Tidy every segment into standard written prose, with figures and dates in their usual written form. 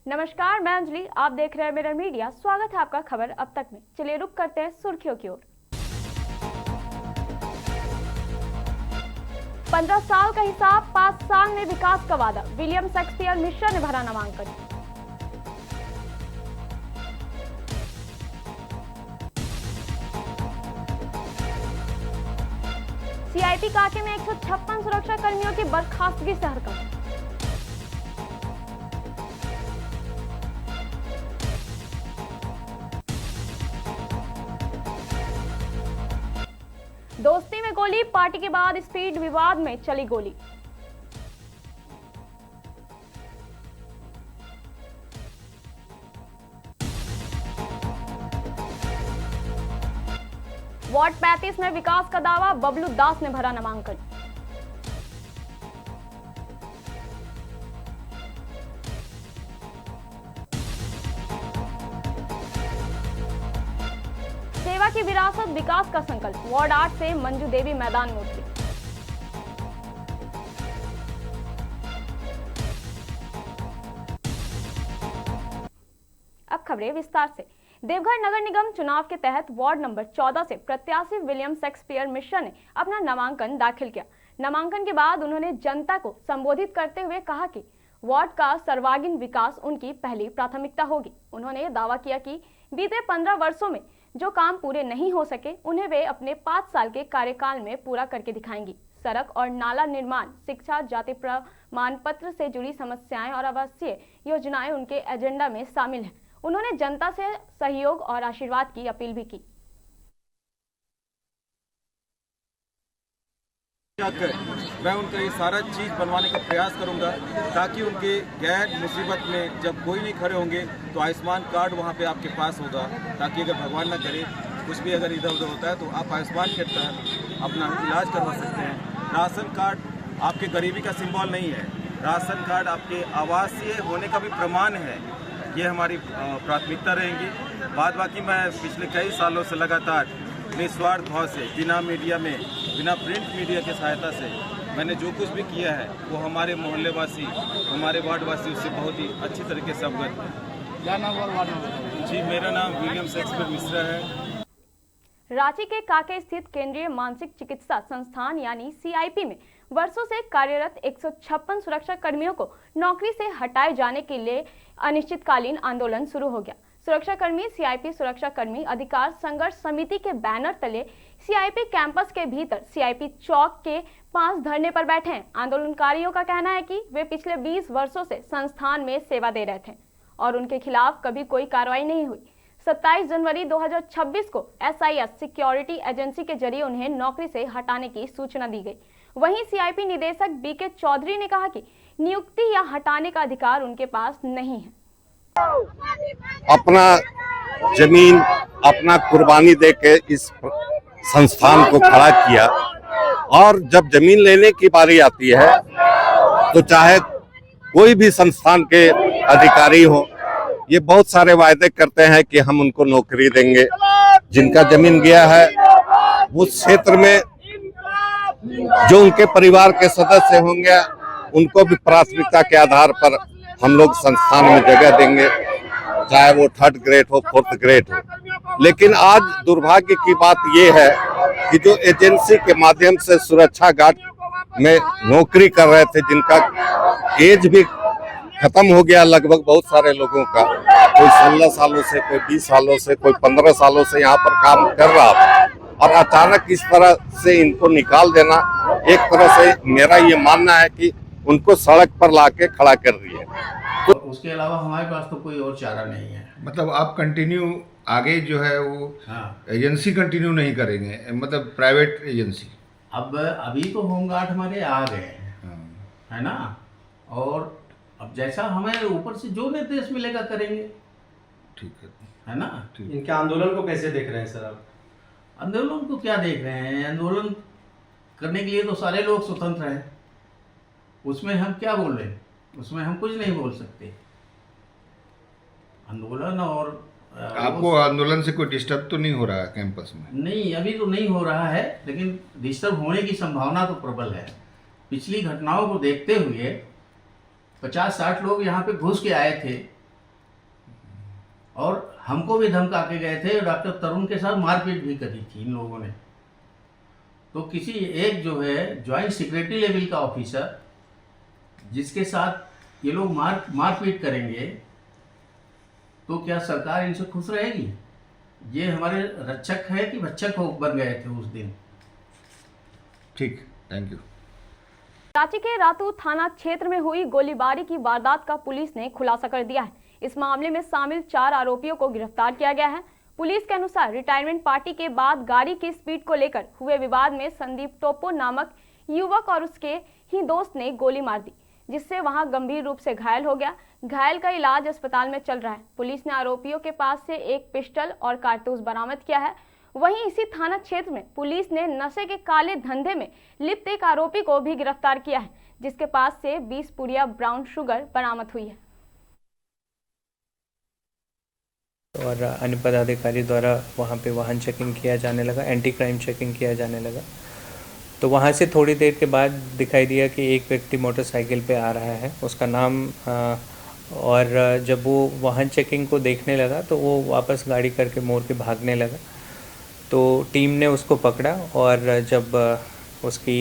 नमस्कार, मैं अंजलि, आप देख रहे हैं मिरर मीडिया। स्वागत है आपका खबर अब तक में। चलिए रुक करते हैं सुर्खियों की ओर। 15 साल का हिसाब, 5 साल में विकास का वादा, विलियम शेक्सपियर मिश्रा ने भरा नामांकन। सीआईपी काके में 156 सुरक्षा कर्मियों की बर्खास्तगी से हरकत। दोस्ती में गोली, पार्टी के बाद स्पीड विवाद में चली गोली। वार्ड 35 में विकास का दावा, बबलू दास ने भरा नामांकन। सेवा की विरासत, विकास का संकल्प, वार्ड 8 से मंजू देवी मैदान में उतरी। अब खबरें विस्तार से। देवघर नगर निगम चुनाव के तहत वार्ड नंबर 14 से प्रत्याशी विलियम शेक्सपियर मिश्रा ने अपना नामांकन दाखिल किया। नामांकन के बाद उन्होंने जनता को संबोधित करते हुए कहा कि वार्ड का सर्वांगीण विकास उनकी पहली प्राथमिकता होगी। उन्होंने दावा किया कि बीते 15 वर्षों में जो काम पूरे नहीं हो सके उन्हें वे अपने 5 साल के कार्यकाल में पूरा करके दिखाएंगी। सड़क और नाला निर्माण, शिक्षा, जाति प्रमाण पत्र से जुड़ी समस्याएं और आवासीय योजनाएं उनके एजेंडा में शामिल हैं। उन्होंने जनता से सहयोग और आशीर्वाद की अपील भी की। मैं उनका ये सारा चीज़ बनवाने का प्रयास करूंगा ताकि उनके गैर मुसीबत में जब कोई नहीं खड़े होंगे तो आयुष्मान कार्ड वहाँ पे आपके पास होगा, ताकि अगर भगवान ना करे कुछ भी अगर इधर उधर होता है तो आप आयुष्मान के तहत अपना इलाज करवा सकते हैं। राशन कार्ड आपके गरीबी का सिंबल नहीं है, राशन कार्ड आपके आवासीय होने का भी प्रमाण है। ये हमारी प्राथमिकता रहेंगी। बाद बाकी मैं पिछले कई सालों से लगातार निस्वार्थ भाव से बिना मीडिया में, बिना प्रिंट मीडिया की सहायता से मैंने जो कुछ भी किया है वो हमारे मोहल्ले वासी, हमारे वार्ड वासी उससे बहुत ही अच्छी तरीके से अवगत हैं। क्या नाम वार्ड में? जी, मेरा नाम विलियम शेक्सपियर मिश्रा है। रांची के काके स्थित केंद्रीय मानसिक चिकित्सा संस्थान यानी सीआईपी में वर्षों से कार्यरत 156 सुरक्षा कर्मियों को नौकरी से हटाए जाने के लिए अनिश्चितकालीन आंदोलन शुरू हो गया। सुरक्षा कर्मी सीआईपी सुरक्षा कर्मी अधिकार संघर्ष समिति के बैनर तले सीआईपी कैंपस के भीतर सीआईपी चौक के पास धरने पर बैठे हैं। आंदोलनकारियों का कहना है कि वे पिछले 20 वर्षों से संस्थान में सेवा दे रहे थे और उनके खिलाफ कभी कोई कार्रवाई नहीं हुई। 27 जनवरी 2026 को एसआईएस सिक्योरिटी एजेंसी के जरिए उन्हें नौकरी से हटाने की सूचना दी गई। वहीं सीआईपी निदेशक बीके चौधरी ने कहा कि नियुक्ति या हटाने का अधिकार उनके पास नहीं है। अपना जमीन, अपना कुर्बानी देके इस संस्थान को खड़ा किया और जब जमीन लेने की बारी आती है तो चाहे कोई भी संस्थान के अधिकारी हो, ये बहुत सारे वायदे करते हैं कि हम उनको नौकरी देंगे। जिनका जमीन गया है उस क्षेत्र में जो उनके परिवार के सदस्य होंगे उनको भी प्राथमिकता के आधार पर हम लोग संस्थान में जगह देंगे, चाहे वो 3rd ग्रेड हो, 4th ग्रेड हो। लेकिन आज दुर्भाग्य की बात ये है कि जो एजेंसी के माध्यम से सुरक्षा गार्ड में नौकरी कर रहे थे, जिनका एज भी खत्म हो गया लगभग बहुत सारे लोगों का, कोई 16 सालों से, कोई 20 सालों से, कोई 15 सालों से यहाँ पर काम कर रहा था और अचानक इस तरह से इनको निकाल देना, एक तरह से मेरा ये मानना है कि उनको सड़क पर लाके खड़ा कर रही है। तो उसके अलावा हमारे पास तो कोई और चारा नहीं है। मतलब आप कंटिन्यू आगे जो है वो एजेंसी कंटिन्यू नहीं करेंगे, मतलब प्राइवेट एजेंसी? अब अभी तो होमगार्ड हमारे आ गए हैं, है ना, और अब जैसा हमें ऊपर से जो निर्देश मिलेगा करेंगे। ठीक है ना। इनके आंदोलन को कैसे देख रहे हैं सर आप? आंदोलन को क्या देख रहे हैं, आंदोलन करने के लिए तो सारे लोग स्वतंत्र हैं, उसमें हम क्या बोल रहे हैं? उसमें हम कुछ नहीं बोल सकते। आंदोलन और आपको आंदोलन से कोई डिस्टर्ब तो नहीं हो रहा है कैंपस में? नहीं, अभी तो नहीं हो रहा है, लेकिन डिस्टर्ब होने की संभावना तो प्रबल है। पिछली घटनाओं को देखते हुए 50-60 लोग यहाँ पे घुस के आए थे और हमको भी धमका के गए थे। डॉक्टर तरुण के साथ मारपीट भी करी थी इन लोगों ने। तो किसी एक जो है ज्वाइंट सेक्रेटरी लेवल का ऑफिसर, जिसके साथ ये लोग मारपीट करेंगे, तो क्या सरकार इनसे खुश रहेगी? ये हमारे रक्षक है कि भक्षक हो बन गए थे उस दिन। ठीक, थैंक यू। रांची के रातू थाना क्षेत्र में हुई गोलीबारी की वारदात का पुलिस ने खुलासा कर दिया है। इस मामले में शामिल 4 आरोपियों को गिरफ्तार किया गया है। पुलिस के अनुसार रिटायरमेंट पार्टी के बाद गाड़ी की स्पीड को लेकर हुए विवाद में संदीप टोपो नामक युवक और उसके ही दोस्त ने गोली मार दी, जिससे वहां गंभीर रूप से घायल हो गया। घायल का इलाज अस्पताल में चल रहा है। पुलिस ने आरोपियों के पास से एक पिस्टल और कारतूस बरामद किया है। वहीं इसी थाना क्षेत्र में पुलिस ने नशे के काले धंधे में लिप्त एक आरोपी को भी गिरफ्तार किया है, जिसके पास से 20 पुड़िया ब्राउन शुगर बरामद हुई है। और अन्य पदाधिकारी द्वारा वहाँ पे वाहन चेकिंग किया जाने लगा, एंटी क्राइम चेकिंग किया जाने लगा। तो वहाँ से थोड़ी देर के बाद दिखाई दिया कि एक व्यक्ति मोटरसाइकिल पे आ रहा है, उसका नाम और जब वो वाहन चेकिंग को देखने लगा तो वो वापस गाड़ी करके मोड़ के भागने लगा। तो टीम ने उसको पकड़ा और जब उसकी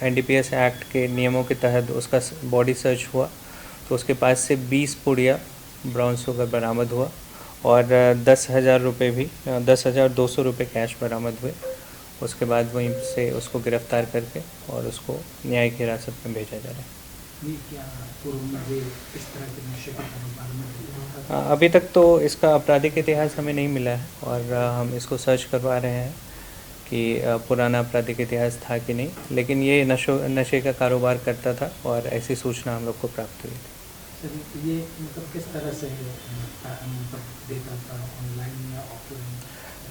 NDPS एक्ट के नियमों के तहत उसका बॉडी सर्च हुआ तो उसके पास से 20 पुड़िया ब्राउन शुगर बरामद हुआ और 10,000 रुपये भी 10,200 रुपये कैश बरामद हुए। उसके बाद वहीं से उसको गिरफ्तार करके और उसको न्यायिक हिरासत में भेजा जा रहा है। अभी तक तो इसका आपराधिक इतिहास हमें नहीं मिला है और हम इसको सर्च करवा रहे हैं कि पुराना आपराधिक इतिहास था कि नहीं, लेकिन ये नशे का कारोबार करता था और ऐसी सूचना हम लोग को प्राप्त हुई थी। ये मतलब किस तरह से देता था, ऑनलाइन या ऑफलाइन?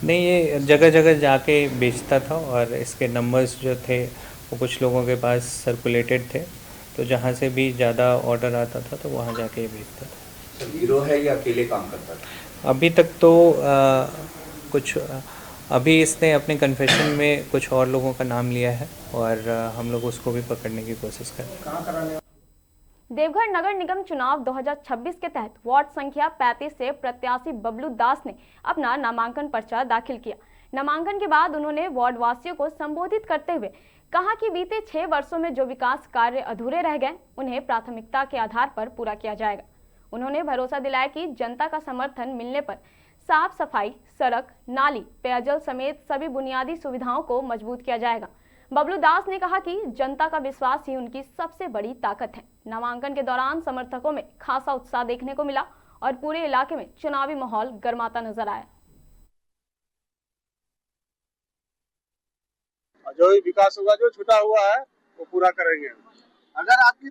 नहीं, ये जगह जगह जाके बेचता था और इसके नंबर्स जो थे वो कुछ लोगों के पास सर्कुलेटेड थे, तो जहाँ से भी ज़्यादा ऑर्डर आता था तो वहाँ जाके बेचता था। गिरोह है या अकेले काम करता था? अभी तक तो अभी इसने अपने कन्फेशन में कुछ और लोगों का नाम लिया है और हम लोग उसको भी पकड़ने की कोशिश कर रहे हैं। देवघर नगर निगम चुनाव 2026 के तहत वार्ड संख्या 35 से प्रत्याशी बबलू दास ने अपना नामांकन पर्चा दाखिल किया। नामांकन के बाद उन्होंने वार्ड वासियों को संबोधित करते हुए कहा कि बीते 6 वर्षों में जो विकास कार्य अधूरे रह गए उन्हें प्राथमिकता के आधार पर पूरा किया जाएगा। उन्होंने भरोसा दिलाया कि जनता का समर्थन मिलने पर साफ सफाई, सड़क, नाली, पेयजल समेत सभी बुनियादी सुविधाओं को मजबूत किया जाएगा। बबलू दास ने कहा कि जनता का विश्वास ही उनकी सबसे बड़ी ताकत है। नामांकन के दौरान समर्थकों में खासा उत्साह देखने को मिला और पूरे इलाके में चुनावी माहौल गर्माता नजर आया। जो विकास होगा, जो छूटा हुआ है वो पूरा करेंगे। अगर आपकी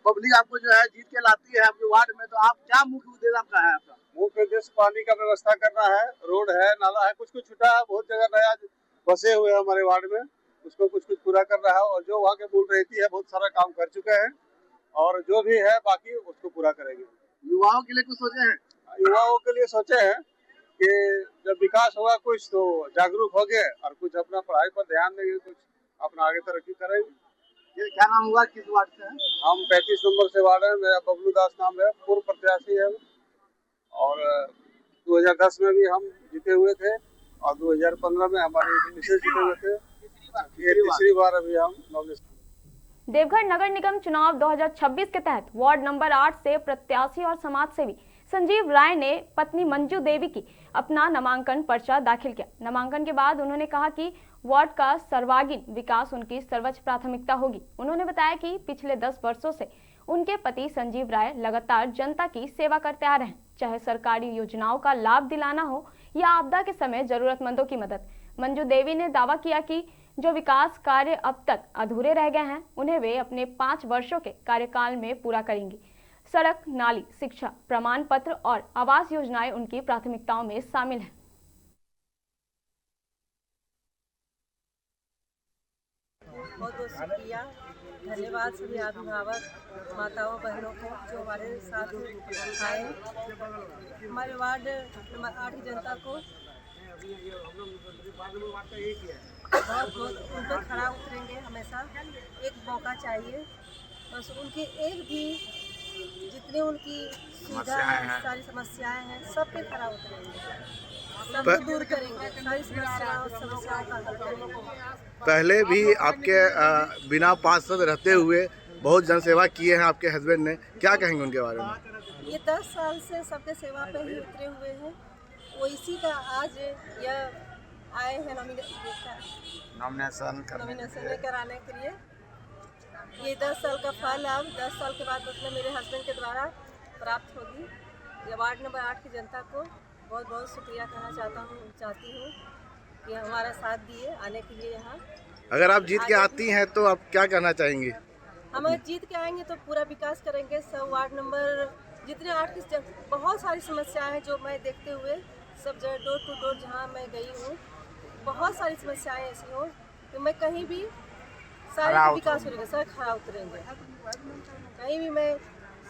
पब्लिक आपको जो है जीत के लाती है आपके वार्ड में, तो आप क्या मुख्य उद्देश्य आपका है? आपका मुख्य उद्देश्य पानी का व्यवस्था करना है, रोड है, नाला है, कुछ कुछ छूटा है, बहुत जगह नया बसे हुए हैं हमारे वार्ड में, उसको कुछ कुछ पूरा कर रहा है। और जो वहाँ के मूल रहती है बहुत सारा काम कर चुके हैं और जो भी है बाकी उसको पूरा करेंगे। युवाओं के लिए कुछ सोचे हैं? युवाओं के लिए सोचे हैं कि जब विकास होगा कुछ तो जागरूक हो गए और कुछ अपना पढ़ाई पर ध्यान देंगे, कुछ अपना आगे तरक्की करेंगे। ये क्या नाम हुआ, किस वार्ड से है? हम 35 नंबर से वार्ड है, मेरा बबलू दास नाम है, पूर्व प्रत्याशी है और 2010 में भी हम जीते हुए थे और 2015 में हमारे मिसेज जीते हुए थे। ये तीसरी बार अभी हम नॉमिनेशन। देवघर नगर निगम चुनाव 2026 के तहत वार्ड नंबर 8 से प्रत्याशी और समाज सेवी संजीव राय ने पत्नी मंजू देवी की अपना नामांकन पर्चा दाखिल किया। नामांकन के बाद उन्होंने कहा कि वार्ड का सर्वांगीण विकास उनकी सर्वोच्च प्राथमिकता होगी। उन्होंने बताया कि पिछले 10 वर्षों से उनके पति संजीव राय लगातार जनता की सेवा करते आ रहे हैं, चाहे सरकारी योजनाओं का लाभ दिलाना हो या आपदा के समय जरूरतमंदों की मदद। मंजू देवी ने दावा किया कि जो विकास कार्य अब तक अधूरे रह गए हैं उन्हें वे अपने 5 वर्षों के कार्यकाल में पूरा करेंगी। सड़क, नाली, शिक्षा, प्रमाण पत्र और आवास योजनाएं उनकी प्राथमिकताओं में शामिल हैं। बहुत बहुत शुक्रिया धन्यवाद सभी अभिभावक माताओं बहनों को जो हमारे साथ आए, हमारे वार्ड नंबर 8 की जनता को बहुत उन पर खड़ा उतरेंगे। हमेशा एक मौका चाहिए, बस उनकी एक भी जितनी उनकी सुविधा है, सारी समस्याएं हैं, सब पे खड़ा उतरेंगे, सबको दूर करेंगे, सारी समस्याओं का हल करेंगे। पहले भी आपके बिना पार्षद रहते हुए बहुत जनसेवा किए हैं आपके हस्बैंड ने, क्या कहेंगे उनके बारे में? ये 10 साल से सबके सेवा पे ही उतरे हुए हैं। वो इसी का आज यह आए हैं नॉमिनेशन कराने के लिए। ये 10 साल का फल अब 10 साल के बाद मतलब मेरे हस्बैंड के द्वारा प्राप्त होगी। ये वार्ड नंबर 8 की जनता को बहुत बहुत शुक्रिया कहना चाहती हूँ कि हमारा साथ दिए आने के लिए यहाँ। अगर आप जीत के आती हैं तो आप क्या कहना चाहेंगी? हम जीत के आएंगे तो पूरा विकास करेंगे। सब वार्ड नंबर जितने 8 की बहुत सारी समस्याएं हैं जो मैं देखते हुए सब जगह डोर टू डोर जहाँ मैं गई हूँ, बहुत सारी समस्याएं ऐसी हो तो मैं कहीं भी सारे विकास करेंगे, सारे खड़ा उतरेंगे। कहीं भी मैं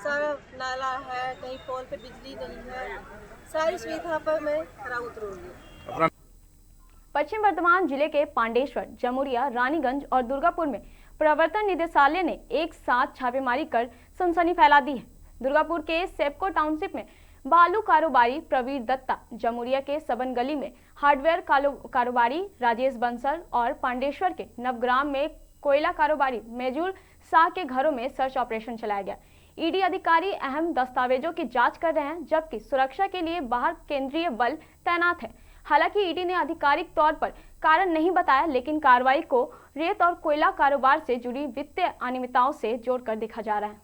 सारा नाला है, कहीं पोल पे बिजली नहीं है, सारी सुविधा पर मैं खड़ा उतरूंगी। पश्चिम वर्धमान जिले के पांडेश्वर, जमुरिया, रानीगंज और दुर्गापुर में प्रवर्तन निदेशालय ने एक साथ छापेमारी कर सनसनी फैला दी है। दुर्गापुर के सेप्को टाउनशिप में बालू कारोबारी प्रवीर दत्ता, जमुरिया के सबन गली में हार्डवेयर कारोबारी राजेश बंसल और पांडेश्वर के नवग्राम में कोयला कारोबारी मेजुल शाह के घरों में सर्च ऑपरेशन चलाया गया। ईडी अधिकारी अहम दस्तावेजों की जांच कर रहे हैं, जबकि सुरक्षा के लिए बाहर केंद्रीय बल तैनात है। हालांकि ईडी ने आधिकारिक तौर पर कारण नहीं बताया, लेकिन कार्रवाई को रेत और कोयला कारोबार से जुड़ी वित्तीय अनियमितताओं से जोड़कर देखा जा रहा है।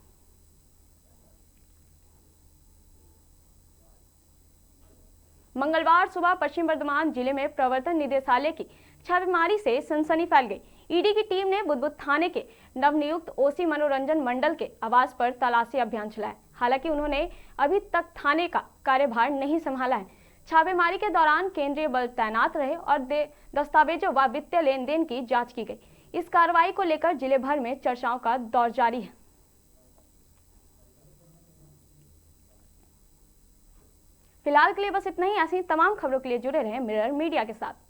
मंगलवार सुबह पश्चिम वर्धमान जिले में प्रवर्तन निदेशालय की छापेमारी से सनसनी फैल गई। ईडी की टीम ने बुदबुद थाने के नवनियुक्त ओसी मनोरंजन मंडल के आवास पर तलाशी अभियान चलाया। हालांकि उन्होंने अभी तक थाने का कार्यभार नहीं संभाला है। छापेमारी के दौरान केंद्रीय बल तैनात रहे और दस्तावेजों व वित्तीय लेन देन की जांच की गई। इस कार्रवाई को लेकर जिले भर में चर्चाओं का दौर जारी है। फिलहाल के लिए बस इतना ही। ऐसी तमाम खबरों के लिए जुड़े रहें मिरर मीडिया के साथ।